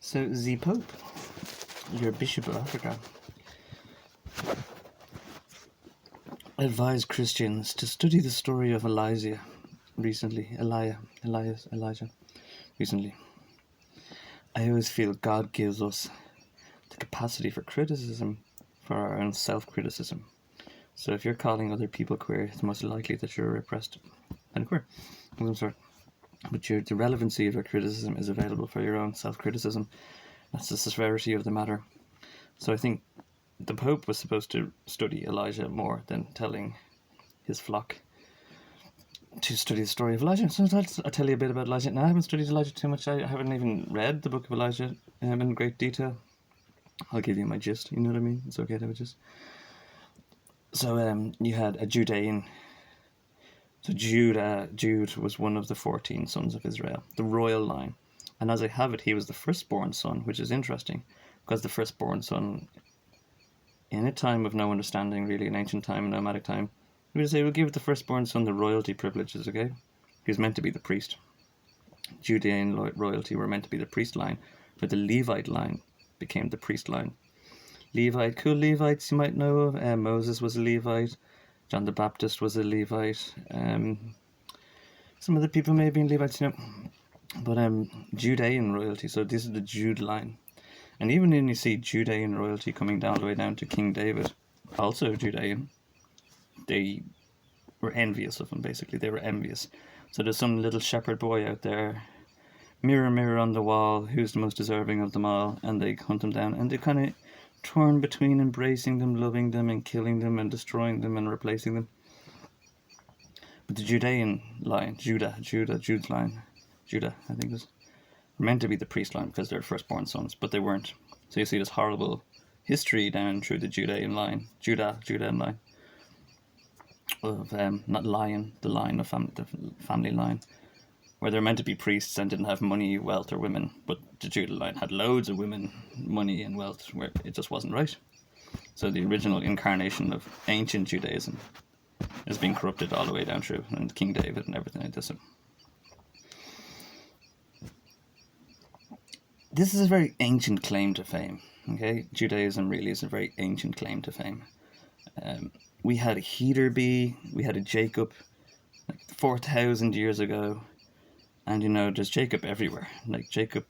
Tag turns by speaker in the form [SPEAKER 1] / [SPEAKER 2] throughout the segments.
[SPEAKER 1] So the Pope, your Bishop of Africa, advised Christians to study the story of Elijah recently. Elijah recently. I always feel God gives us the capacity for criticism, for our own self-criticism. So if you're calling other people queer, it's most likely that you're repressed and queer of some sort. But the relevancy of your criticism is available for your own self-criticism. That's the severity of the matter. So I think the Pope was supposed to study Elijah more than telling his flock to study the story of Elijah. So I'll tell you a bit about Elijah. Now, I haven't studied Elijah too much. I haven't even read the book of Elijah in great detail. I'll give you my gist, you know what I mean? It's okay to have a gist. So you had a Judean. So Jude was one of the 14 sons of Israel, the royal line. And as I have it, he was the firstborn son, which is interesting, because the firstborn son, in a time of no understanding, really, an ancient time, nomadic time, we would say we'll give the firstborn son the royalty privileges, okay? He was meant to be the priest. Judean royalty were meant to be the priest line, but the Levite line became the priest line. Levite, cool Levites you might know of. Moses was a Levite. John the Baptist was a Levite. Some other people may have been Levites, you know. But Judean royalty, so this is the Jude line. And even when you see Judean royalty coming down all the way down to King David, also Judean, they were envious of him, basically. They were envious. So there's some little shepherd boy out there, mirror, mirror on the wall, who's the most deserving of them all, and they hunt him down, and they kind of torn between embracing them, loving them, and killing them, and destroying them, and replacing them. But the Judean line, Jude's line, Judah, I think was meant to be the priest line because they're firstborn sons, but they weren't. So you see this horrible history down through the Judean line, Judean line of not lion, the line of the family line, where they're meant to be priests and didn't have money, wealth, or women, but the Judah line had loads of women, money, and wealth, where it just wasn't right. So the original incarnation of ancient Judaism is being corrupted all the way down through, and King David and everything like this. This is a very ancient claim to fame, okay? Judaism really is a very ancient claim to fame. We had a Heaterby, we had a Jacob, like 4,000 years ago, and you know, there's Jacob everywhere. Like Jacob,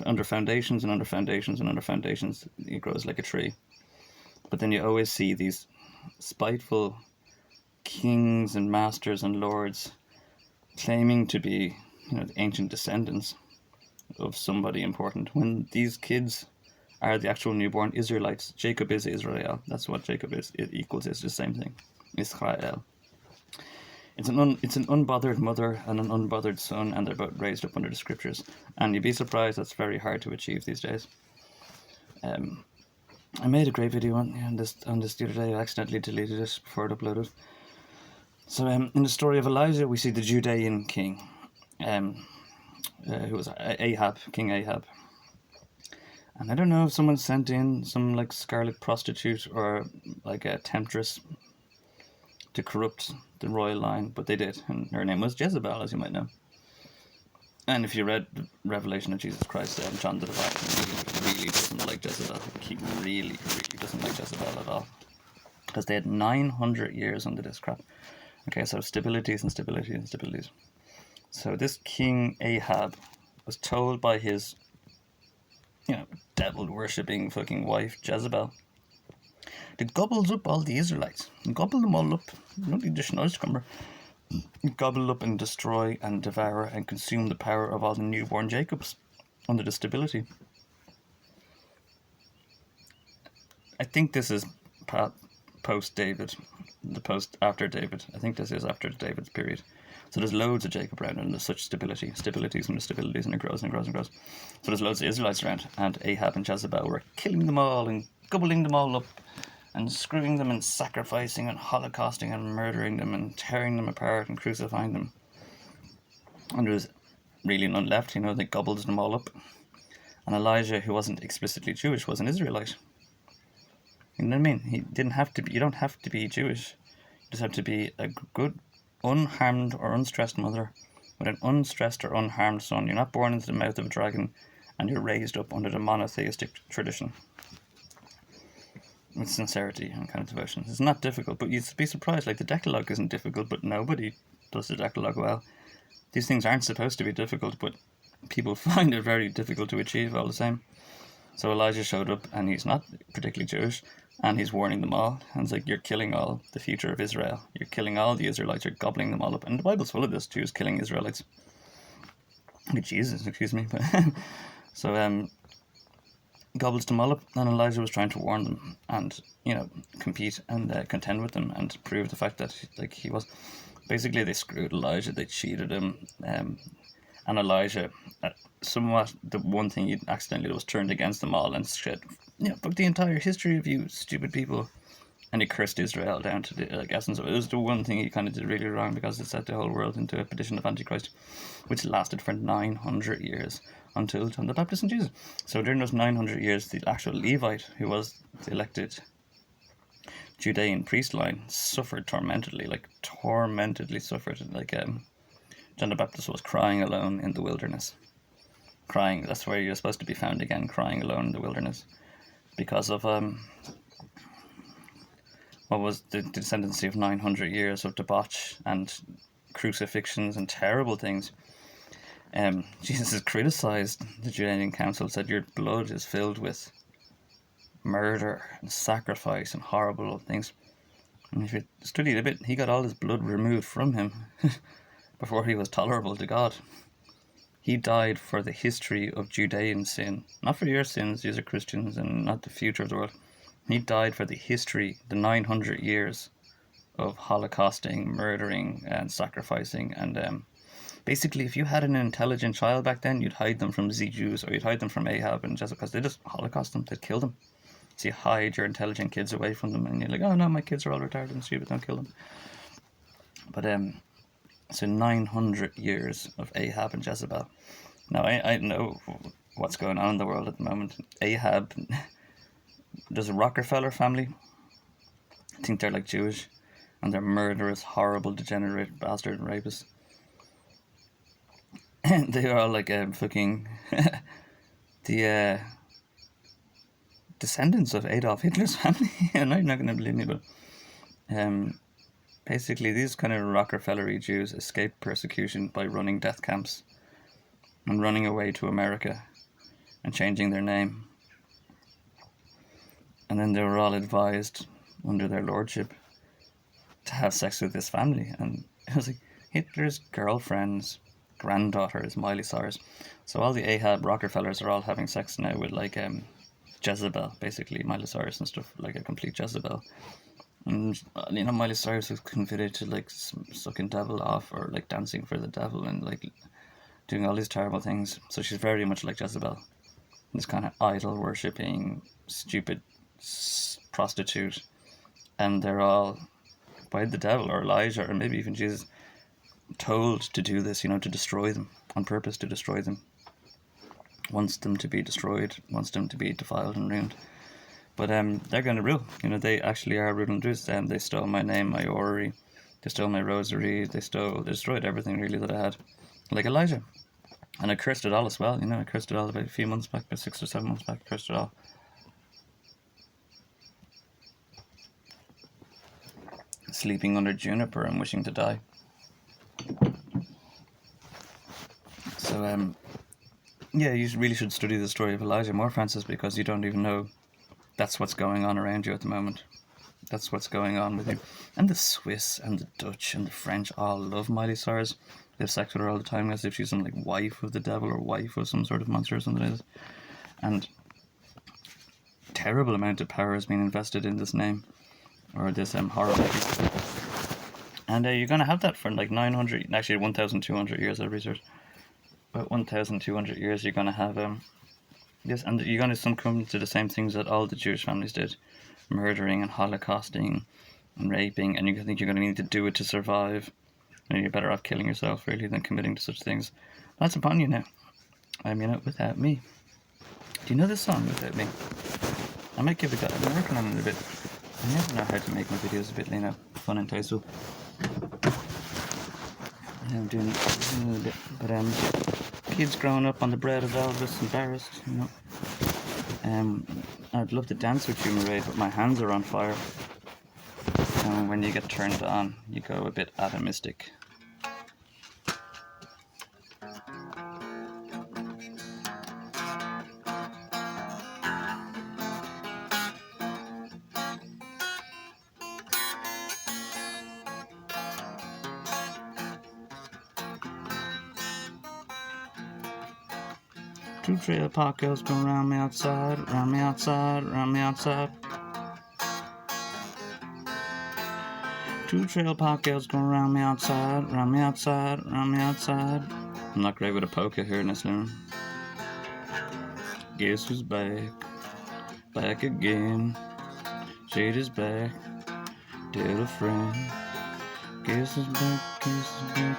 [SPEAKER 1] under foundations and under foundations and under foundations, it grows like a tree. But then you always see these spiteful kings and masters and lords claiming to be, you know, the ancient descendants of somebody important, when these kids are the actual newborn Israelites. Jacob is Israel. That's what Jacob is. It equals, it's the same thing. Israel. It's an unbothered mother and an unbothered son, and they're both raised up under the scriptures. And you'd be surprised that's very hard to achieve these days. I made a great video on this the other day. I accidentally deleted it before it uploaded. So in the story of Elijah, we see the Judean king, who was Ahab, King Ahab. And I don't know if someone sent in some like scarlet prostitute or like a temptress to corrupt the royal line, but they did, and her name was Jezebel, as you might know. And if you read the Revelation of Jesus Christ, John the Baptist really doesn't like Jezebel. He really doesn't like Jezebel at all, because they had 900 years under this crap. Okay, so stabilities and stabilities and stabilities. So this King Ahab was told by his, you know, devil-worshipping fucking wife, Jezebel, to gobbles up all the Israelites. Gobble them all up. Not the additional scumber. Gobble up and destroy and devour and consume the power of all the newborn Jacobs under the stability. I think this is post-David. The post after David. I think this is after David's period. So there's loads of Jacob around, and there's such stabilities and stabilities, and it grows and grows and grows. So there's loads of Israelites around, and Ahab and Jezebel were killing them all and gobbling them all up and screwing them and sacrificing and holocausting and murdering them and tearing them apart and crucifying them. And there was really none left, you know, they gobbled them all up. And Elijah, who wasn't explicitly Jewish, was an Israelite. You know what I mean? He didn't have to be, you don't have to be Jewish. You just have to be a good, unharmed or unstressed mother with an unstressed or unharmed son. You're not born into the mouth of a dragon, and you're raised up under the monotheistic tradition with sincerity and kind of devotion. It's not difficult, but you'd be surprised. Like, the Decalogue isn't difficult, but nobody does the Decalogue well. These things aren't supposed to be difficult, but people find it very difficult to achieve all the same. So Elijah showed up, and he's not particularly Jewish, and he's warning them all. And it's like, you're killing all the future of Israel. You're killing all the Israelites. You're gobbling them all up. And the Bible's full of this, Jews killing Israelites. Jesus, excuse me. But so gobbles them all up, and Elijah was trying to warn them and, compete and contend with them and prove the fact that, like, he was... Basically, they screwed Elijah. They cheated him. And Elijah... somewhat the one thing he accidentally did was turned against them all and said, fuck the entire history of you stupid people, and he cursed Israel down to the essence of it. It was the one thing he kind of did really wrong, because it set the whole world into a perdition of Antichrist, which lasted for 900 years until John the Baptist and Jesus. So during those 900 years, the actual Levite, who was the elected Judean priest line, suffered tormentedly suffered. John the Baptist was crying alone in the wilderness. Crying, that's where you're supposed to be found again, crying alone in the wilderness, because of what was the descendancy of 900 years of debauch and crucifixions and terrible things. Jesus has criticized the Judean council, said your blood is filled with murder and sacrifice and horrible things. And if you study it a bit, he got all his blood removed from him before he was tolerable to God. He died for the history of Judean sin, not for your sins. These are Christians and not the future of the world. He died for the history, the 900 years of holocausting, murdering and sacrificing. And basically, if you had an intelligent child back then, you'd hide them from the Jews, or you'd hide them from Ahab and Jezebel, because they just holocaust them, they'd kill them. So you hide your intelligent kids away from them, and you're like, oh no, my kids are all retarded and stupid, don't kill them. But so 900 years of Ahab and Jezebel. Now, I know what's going on in the world at the moment. Ahab, there's a Rockefeller family. I think they're like Jewish, and they're murderous, horrible, degenerate bastard rapists. And they are all like fucking the descendants of Adolf Hitler's family. And I'm not going to believe me, but basically, these kind of Rockefeller-y Jews escaped persecution by running death camps and running away to America and changing their name. And then they were all advised under their lordship to have sex with this family. And it was like Hitler's girlfriend's granddaughter is Miley Cyrus. So all the Ahab Rockefellers are all having sex now with like Jezebel, basically, Miley Cyrus and stuff, like a complete Jezebel. And Miley Cyrus was convicted to like sucking devil off, or like dancing for the devil, and like doing all these terrible things. So she's very much like Jezebel, this kind of idol worshipping, stupid prostitute. And they're all by the devil or Elijah or maybe even Jesus told to do this, to destroy them on purpose, to destroy them. Wants them to be destroyed, wants them to be defiled and ruined. But they're going to rule. They actually are ruling Jews. They stole my name, my orrery. They stole my rosary. They destroyed everything really that I had, like Elijah. And I cursed it all as well. I cursed it all about a few months back, about 6 or 7 months back. I cursed it all. Sleeping under juniper and wishing to die. So yeah, you really should study the story of Elijah more, Francis, because you don't even know. That's what's going on around you at the moment. That's what's going on with you. And the Swiss and the Dutch and the French all love Miley Cyrus. They have sex with her all the time as if she's some like wife of the devil or wife of some sort of monster or something like that. And terrible amount of power has been invested in this name, or this horrible piece. And you're going to have that for like 900, actually 1,200 years of research. About 1,200 years you're going to have yes, and you're going to succumb to the same things that all the Jewish families did. Murdering and holocausting and raping, and you think you're going to need to do it to survive. And you're better off killing yourself, really, than committing to such things. That's upon you now. Without me. Do you know this song, Without Me? I might give it a go. I've been working on it a bit. I never know how to make my videos a bit, fun and tasteful. I'm doing it a little bit, but Kids growing up on the bread of Elvis, embarrassed, you know. I'd love to dance with you, Mairead, but my hands are on fire. And when you get turned on, you go a bit atomistic. Two trailer park girls going round me outside, round me outside, round me outside. Two trailer park girls going round me outside, round me outside, round me outside. I'm not great with a poker here in this room. Guess who's back? Back again. Shade is back. Tell a friend. Guess who's back? Guess who's back?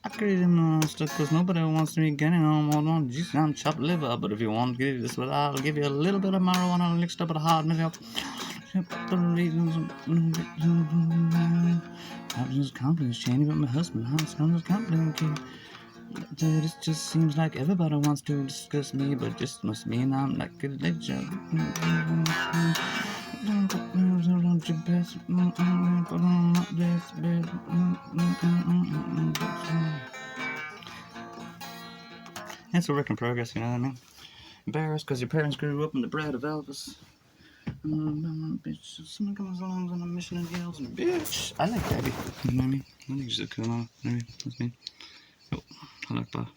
[SPEAKER 1] I created monster cause nobody wants me getting on more than just on chopped liver. But if you want to give this, well, I'll give you a little bit of marijuana mixed up with a hard milk. Happiness compliments changing, but my husband house comes complicated. It just seems like everybody wants to discuss me, but it just must mean I'm like a legend. It's a work in progress, you know what I mean? Embarrassed because your parents grew up in the bread of Elvis. Bitch, someone comes along on a mission and yells, bitch. I like Debbie. You know what I mean? I think she's a cool mom. Maybe that's me. Oh, I like that.